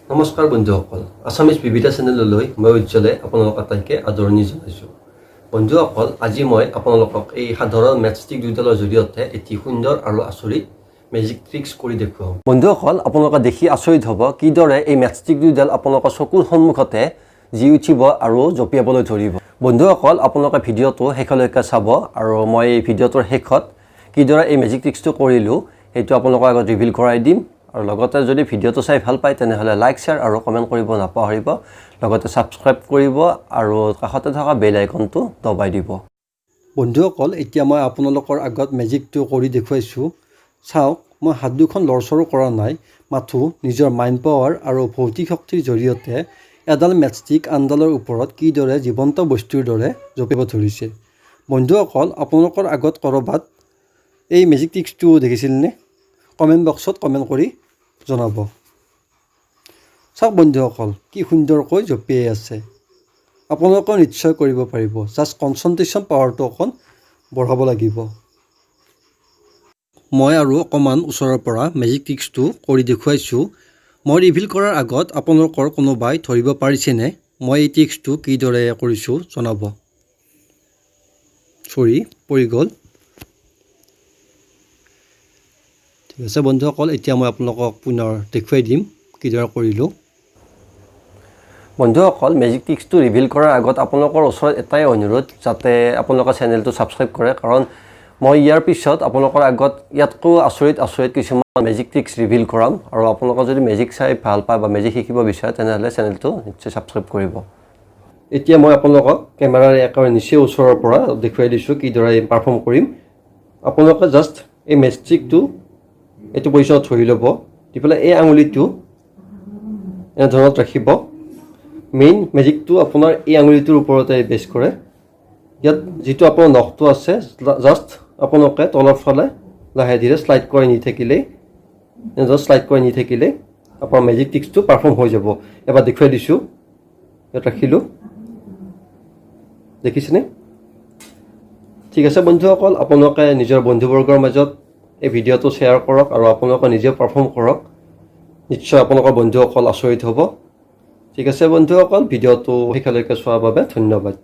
নমস্কাৰ বন্ধুসকল, আছামিজ বিবিধা চেনেললৈ মই উজ্জ্বলে আপোনালোক আটাইকে আদৰণি জনাইছোঁ। বন্ধুসকল, আজি মই আপোনালোকক এই সাধাৰণ মেটষ্টিক দুইডালৰ জৰিয়তে এটি সুন্দৰ আৰু আচৰিত মেজিক ট্ৰিক্স কৰি দেখুৱাম। বন্ধুসকল, আপোনালোকে দেখি আচৰিত হ'ব কিদৰে এই মেটষ্টিক দুইডাল আপোনালোকৰ চকুৰ সন্মুখতে জি উঠিব আৰু জঁপিয়াবলৈ ধৰিব। বন্ধুসকল, আপোনালোকে ভিডিঅ'টো শেষলৈকে চাব আৰু মই এই ভিডিঅ'টোৰ শেষত কিদৰে এই মেজিক ট্ৰিক্সটো কৰিলোঁ সেইটো আপোনালোকৰ আগত ৰিভিল কৰাই দিম। আৰু লগতে যদি ভিডিঅ'টো চাই ভাল পায় তেনেহ'লে লাইক শ্বেয়াৰ আৰু কমেণ্ট কৰিব নাপাহৰিব। লগতে ছাবস্ক্ৰাইব কৰিব আৰু কাষতে থকা বেল আইকনটো দবাই দিব। বন্ধুসকল, এতিয়া মই আপোনালোকৰ আগত মেজিকটো কৰি দেখুৱাইছোঁ। চাওক, মই হাত দুখন লৰচৰো কৰা নাই, মাথো নিজৰ মাইণ্ড পাৱাৰ আৰু ভৌতিক শক্তিৰ জৰিয়তে এডাল মেটষ্টিক আনডালৰ ওপৰত কিদৰে জীৱন্ত বস্তুৰ দৰে জঁপিয়াব ধৰিছে। বন্ধুসকল, আপোনালোকৰ আগত ক'ৰবাত এই মেজিক ট্ৰিক্সটো দেখিছিলনে? কমেণ্ট বক্সত কমেণ্ট কৰি জনাব। চাওক বন্ধুসকল, কি সুন্দৰকৈ জঁপিয়াই আছে। আপোনালোকেও নিশ্চয় কৰিব পাৰিব, জাষ্ট কনচেণ্ট্ৰেশ্যন পাৱাৰটো অকণ বঢ়াব লাগিব। মই আৰু অকণমান ওচৰৰ পৰা মেজিক ট্ৰিক্সটো কৰি দেখুৱাইছোঁ। মই ৰিভিল কৰাৰ আগত আপোনালোকৰ কোনোবাই ধৰিব পাৰিছেনে মই এই ট্ৰিক্সটো কিদৰে কৰিছোঁ জনাব। চৰি, পৰি গ'ল। ঠিক আছে বন্ধুসকল, এতিয়া মই আপোনালোকক পুনৰ দেখুৱাই দিম কিদৰে কৰিলোঁ। বন্ধুসকল, মেজিক ট্ৰিক্সটো ৰিভিল কৰাৰ আগত আপোনালোকৰ ওচৰত এটাই অনুৰোধ, যাতে আপোনালোকৰ চেনেলটো ছাবস্ক্ৰাইব কৰে, কাৰণ মই ইয়াৰ পিছত আপোনালোকৰ আগত ইয়াতকৈ আচৰিত কিছুমান মেজিক ট্ৰিক্স ৰিভিল কৰাম। আৰু আপোনালোকে যদি মেজিক চাই ভাল পায় বা মেজিক শিকিব বিচাৰে তেনেহ'লে চেনেলটো নিশ্চয় ছাবস্ক্ৰাইব কৰিব। এতিয়া মই আপোনালোকক কেমেৰাৰ একেবাৰে নিচেই ওচৰৰ পৰা দেখুৱাই দিছোঁ কিদৰে পাৰফৰ্ম কৰিম। আপোনালোকে জাষ্ট এই মেটষ্টিকটো এইটো পজিশ্যনত ধৰি ল'ব, দি পেলাই এই আঙুলিটো এনেধৰণত ৰাখিব। মেইন মেজিকটো আপোনাৰ এই আঙুলিটোৰ ওপৰতে বেছ কৰে। ইয়াত যিটো আপোনাৰ নখটো আছে, জাষ্ট আপোনালোকে তলৰ ফালে লাহে ধীৰে শ্লাইড কৰি নি থাকিলেই আপোনাৰ মেজিক ট্ৰিক্সটো পাৰফৰ্ম হৈ যাব। এবাৰ দেখুৱাই দিছোঁ, ইয়াত ৰাখিলোঁ, দেখিছেনে? ঠিক আছে বন্ধুসকল, আপোনালোকে নিজৰ বন্ধুবৰ্গৰ মাজত এই ভিডিঅ'টো শ্বেয়াৰ কৰক আৰু আপোনালোকে নিজেও পাৰফৰ্ম কৰক। নিশ্চয় আপোনালোকৰ বন্ধুসকল আচৰিত হ'ব। ঠিক আছে বন্ধুসকল, ভিডিঅ'টো শেষলৈকে চোৱাৰ বাবে ধন্যবাদ।